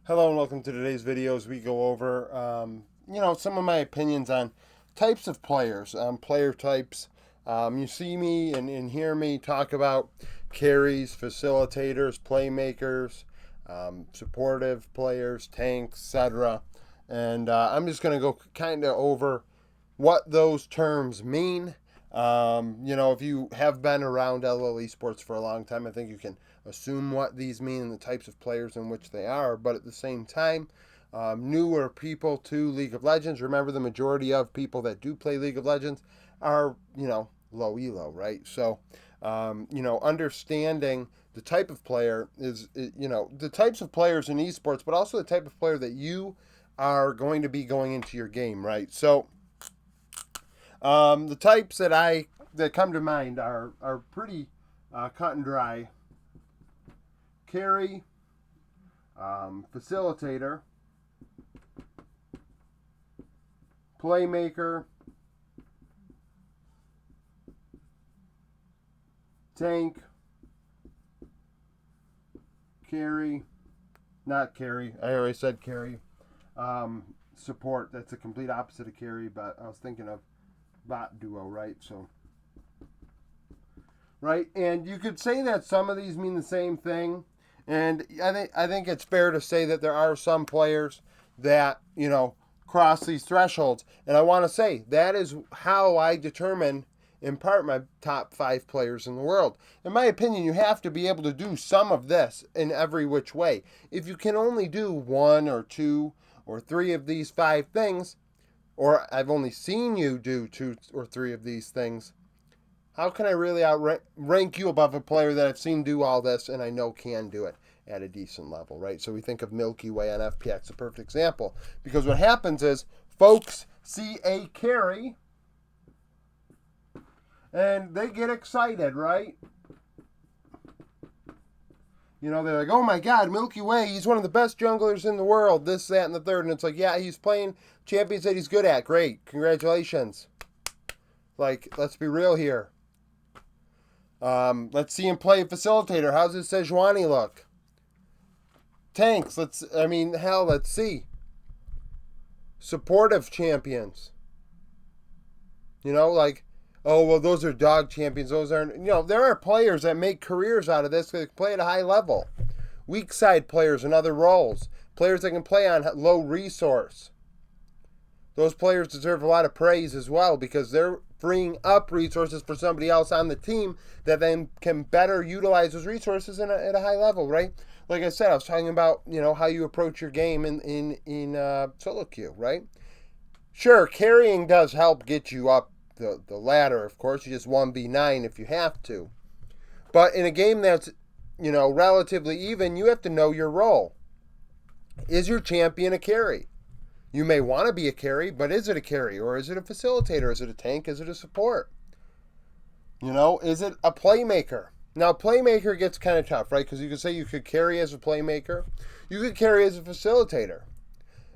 Hello and welcome to today's video as we go over, some of my opinions on types of players, player types. You see me and hear me talk about carries, facilitators, playmakers, supportive players, tanks, etc. And I'm just going to go kind of over what those terms mean. If you have been around LL esports for a long time, I think you can assume what these mean and the types of players in which they are. But at the same time, newer people to League of Legends, remember the majority of people that do play League of Legends are, low elo, right? So, understanding the type of player is, the types of players in esports, but also the type of player that you are going to be going into your game, right? So, the types that come to mind are pretty cut and dry. Carry, facilitator, playmaker, tank, carry, not carry. I already said carry. Support. That's a complete opposite of carry, but I was thinking of bot duo, right? So, right, and you could say that some of these mean the same thing, and I think it's fair to say that there are some players that cross these thresholds, and I want to say that is how I determine in part my top 5 players in the world. In my opinion, you have to be able to do some of this in every which way. If you can only do 1 or 2 or 3 of these 5 things, or I've only seen you do 2 or 3 of these things, how can I really outrank you above a player that I've seen do all this and I know can do it at a decent level, right? So we think of Milky Way on FPX, a perfect example. Because what happens is folks see a carry and they get excited, right? They're like, oh my God, Milky Way, he's one of the best junglers in the world, this, that, and the third. And it's like, yeah, he's playing champions that he's good at. Great, congratulations. Like, let's be real here. Let's see him play facilitator. How's his Sejuani look? Tanks. Let's see. Supportive champions. Oh, well, those are dog champions. Those aren't, there are players that make careers out of this that play at a high level. Weak side players in other roles. Players that can play on low resource. Those players deserve a lot of praise as well because they're freeing up resources for somebody else on the team that then can better utilize those resources at a high level, right? Like I said, I was talking about how you approach your game in solo queue, right? Sure, carrying does help get you up the ladder. Of course, you just 1v9 if you have to, but in a game that's relatively even, you have to know your role. Is your champion a carry? You may want to be a carry, but is it a carry? Or is it a facilitator? Is it a tank? Is it a support? Is it a playmaker? Now, playmaker gets kind of tough, right? Because you could say you could carry as a playmaker. You could carry as a facilitator.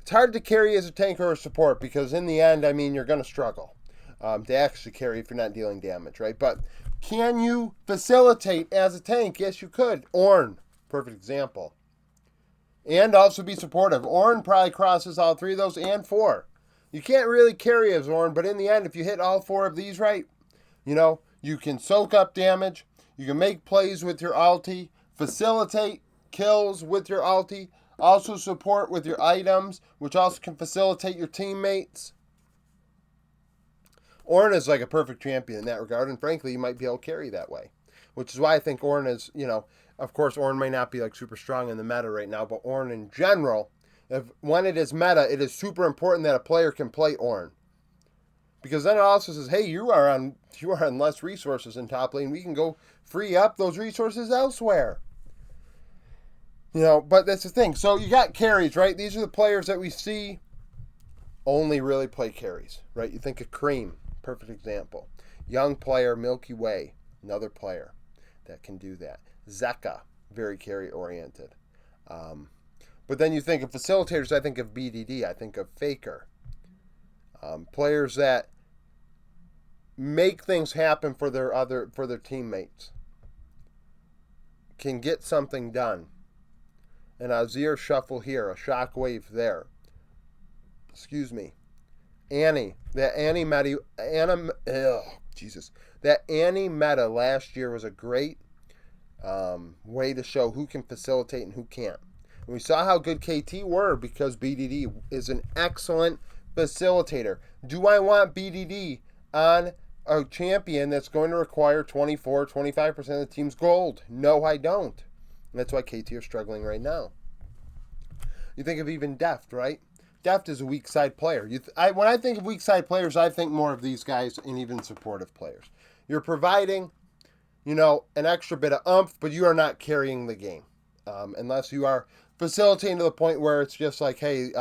It's hard to carry as a tank or a support because in the end, you're going to struggle to actually carry if you're not dealing damage, right? But can you facilitate as a tank? Yes, you could. Ornn, perfect example. And also be supportive. Ornn probably crosses all 3 of those and 4. You can't really carry as Ornn, but in the end, if you hit all 4 of these right, you can soak up damage. You can make plays with your ulti, facilitate kills with your ulti, also support with your items, which also can facilitate your teammates. Ornn is like a perfect champion in that regard, and frankly, you might be able to carry that way, which is why I think Ornn is, of course, Ornn may not be like super strong in the meta right now, but Ornn in general, when it is meta, it is super important that a player can play Ornn. Because then it also says, hey, you are on less resources in top lane. We can go free up those resources elsewhere. But that's the thing. So you got carries, right? These are the players that we see only really play carries, right? You think of Cream, perfect example. Young player, Milky Way, another player that can do that. Zeka, very carry oriented. But then you think of facilitators, I think of BDD, I think of Faker. Players that make things happen for their teammates, can get something done. an Azir shuffle here, a shockwave there. Excuse me. Annie. That Annie meta, That Annie meta last year was a great way to show who can facilitate and who can't. And we saw how good KT were because BDD is an excellent facilitator. Do I want BDD on a champion that's going to require 24, 25% of the team's gold? No, I don't. And that's why KT are struggling right now. You think of even Deft, right? Deft is a weak side player. When I think of weak side players, I think more of these guys and even supportive players. You're providing, an extra bit of oomph, but you are not carrying the game. Unless you are facilitating to the point where it's just like, hey,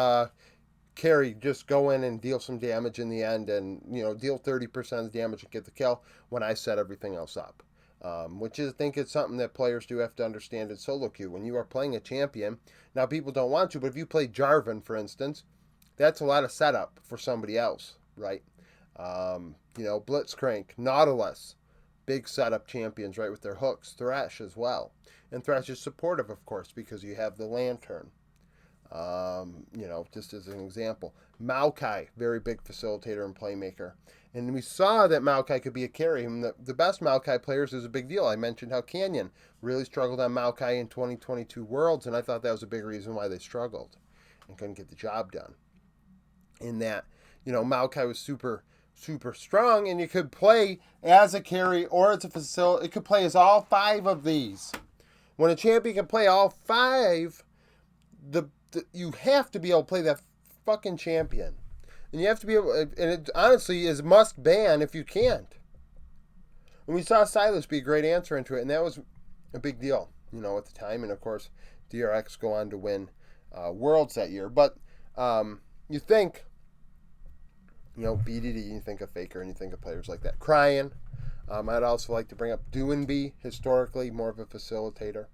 carry, just go in and deal some damage in the end and, deal 30% of the damage and get the kill when I set everything else up. Which I think is something that players do have to understand in solo queue. When you are playing a champion, now people don't want to, but if you play Jarvan, for instance, that's a lot of setup for somebody else, right? Blitzcrank, Nautilus, big setup champions, right, with their hooks. Thresh as well. And Thresh is supportive, of course, because you have the Lantern. Just as an example. Maokai, very big facilitator and playmaker. And we saw that Maokai could be a carry. The best Maokai players is a big deal. I mentioned how Canyon really struggled on Maokai in 2022 Worlds, and I thought that was a big reason why they struggled and couldn't get the job done. In that, Maokai was super, super strong, and you could play as a carry or as a facilitator. It could play as all 5 of these. When a champion can play all 5, you have to be able to play that fucking champion. And you have to be able, and it honestly is must ban if you can't. And we saw Silas be a great answer into it, and that was a big deal, at the time. And of course, DRX go on to win Worlds that year. But you think, BDD, you think of Faker, and you think of players like that. Cryan. I'd also like to bring up Doinby, historically, more of a facilitator.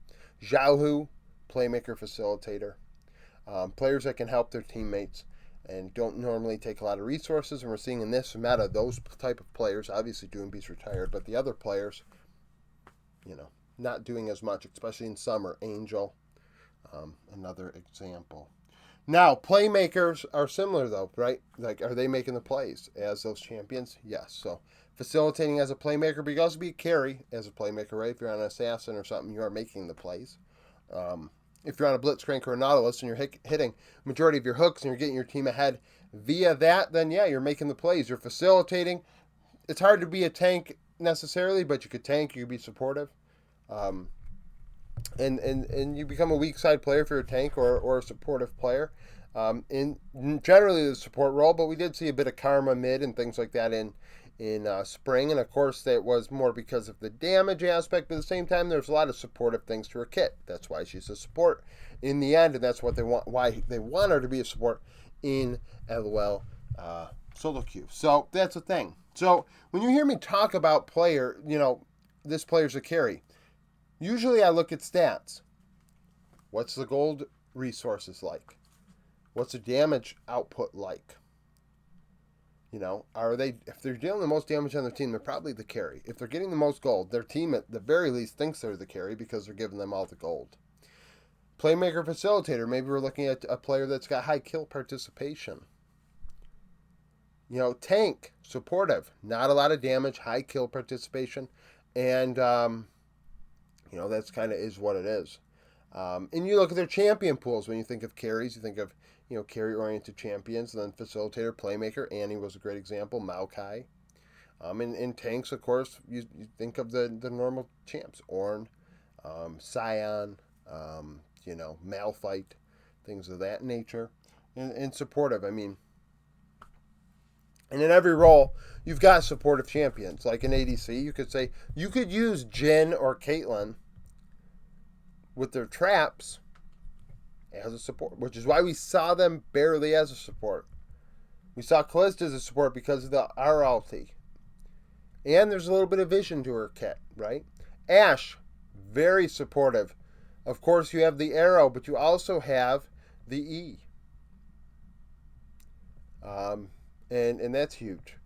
Xiaohu, playmaker, facilitator. Players that can help their teammates and don't normally take a lot of resources. And we're seeing in this meta, those type of players, obviously Doinby's retired, but the other players, not doing as much, especially in summer. Angel, another example. Now, playmakers are similar, though, right? Like, are they making the plays as those champions? Yes. So, facilitating as a playmaker, but you can also be a carry as a playmaker, right? If you're on an assassin or something, you are making the plays. If you're on a Blitzcrank or a Nautilus and you're hitting majority of your hooks and you're getting your team ahead via that, then yeah, you're making the plays. You're facilitating. It's hard to be a tank necessarily, but you could tank, you could be supportive. And you become a weak side player if you're a tank or a supportive player. In generally the support role, but we did see a bit of karma mid and things like that in spring, and of course that was more because of the damage aspect, but at the same time there's a lot of supportive things to her kit. That's why she's a support in the end, and that's what they want, why they want her to be a support in LOL solo queue. So that's the thing. So when you hear me talk about player, this player's a carry, usually I look at stats. What's the gold resources like? What's the damage output like? If they're dealing the most damage on their team, they're probably the carry. If they're getting the most gold, their team at the very least thinks they're the carry because they're giving them all the gold. Playmaker, facilitator, maybe we're looking at a player that's got high kill participation. Tank, supportive, not a lot of damage, high kill participation, and that's kind of is what it is. And you look at their champion pools. When you think of carries, you think of carry-oriented champions, and then facilitator, playmaker. Annie was a great example. Maokai. In tanks, of course, you think of the normal champs. Ornn, Sion, Malphite, things of that nature. And supportive, and in every role, you've got supportive champions. Like in ADC, you could use Jhin or Caitlyn with their traps as a support, which is why we saw them barely as a support. We saw Kalista as a support because of the RLT. And there's a little bit of vision to her kit, right? Ashe, very supportive. Of course, you have the arrow, but you also have the E. And that's huge.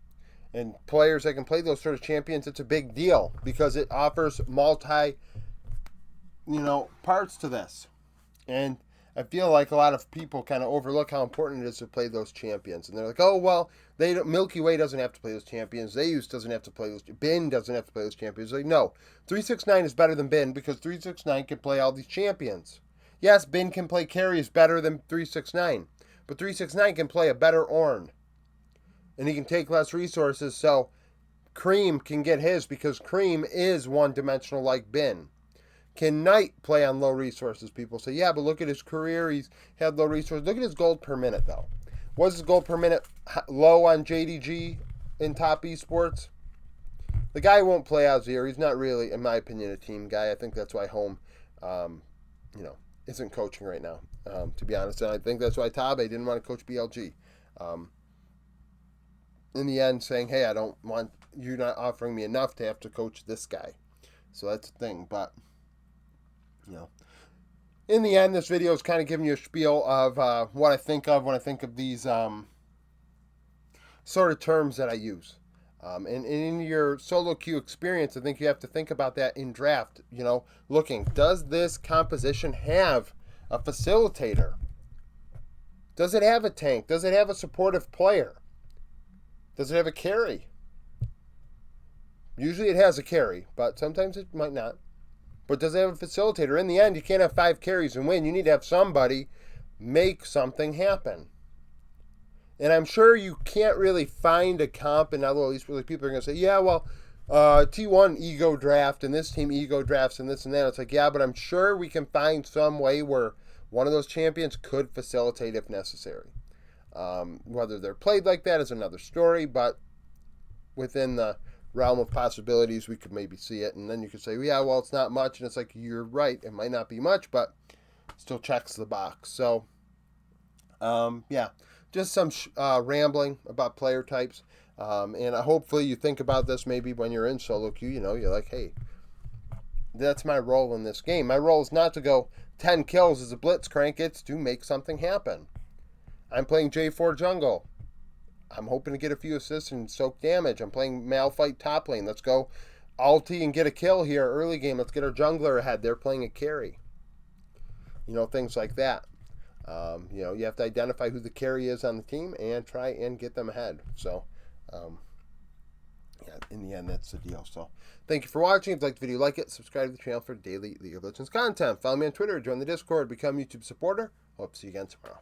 And players that can play those sort of champions, it's a big deal because it offers multi, parts to this. And I feel like a lot of people kind of overlook how important it is to play those champions, and they're like, "Oh well, they don't, Milky Way doesn't have to play those champions. Zeus doesn't have to play those. Bin doesn't have to play those champions." Like, no, 369 is better than Bin because 369 can play all these champions. Yes, Bin can play carries better than 369, but 369 can play a better Ornn, and he can take less resources. So Cream can get his because Cream is one-dimensional like Bin. Can Knight play on low resources? People say, yeah, but look at his career. He's had low resources. Look at his gold per minute, though. Was his gold per minute low on JDG in top esports? The guy won't play Azir. He's not really, in my opinion, a team guy. I think that's why Home, isn't coaching right now, to be honest. And I think that's why Tabe didn't want to coach BLG. In the end, saying, hey, I don't want, you're not offering me enough to have to coach this guy. So that's the thing. But in the end, this video is kind of giving you a spiel of what I think of when I think of these sort of terms that I use. And in your solo queue experience, I think you have to think about that in draft. Looking, does this composition have a facilitator? Does it have a tank? Does it have a supportive player? Does it have a carry? Usually it has a carry, but sometimes it might not. But does it have a facilitator? In the end, you can't have 5 carries and win. You need to have somebody make something happen. And I'm sure you can't really find a comp, and although these people are going to say, yeah, well, T1 ego draft, and this team ego drafts, and this and that. It's like, yeah, but I'm sure we can find some way where one of those champions could facilitate if necessary. Whether they're played like that is another story, but within the realm of possibilities, we could maybe see it. And then you could say, yeah, well, it's not much. And it's like, you're right. It might not be much, but still checks the box. So, just some rambling about player types. And hopefully you think about this maybe when you're in solo queue. You're like, hey, that's my role in this game. My role is not to go 10 kills as a blitzcrank. It's to make something happen. I'm playing J4 jungle. I'm hoping to get a few assists and soak damage. I'm playing Malphite top lane. Let's go ulti and get a kill here early game. Let's get our jungler ahead. They're playing a carry. Things like that. You have to identify who the carry is on the team and try and get them ahead. So, in the end, that's the deal. So, thank you for watching. If you liked the video, like it. Subscribe to the channel for daily League of Legends content. Follow me on Twitter. Join the Discord. Become a YouTube supporter. Hope to see you again tomorrow.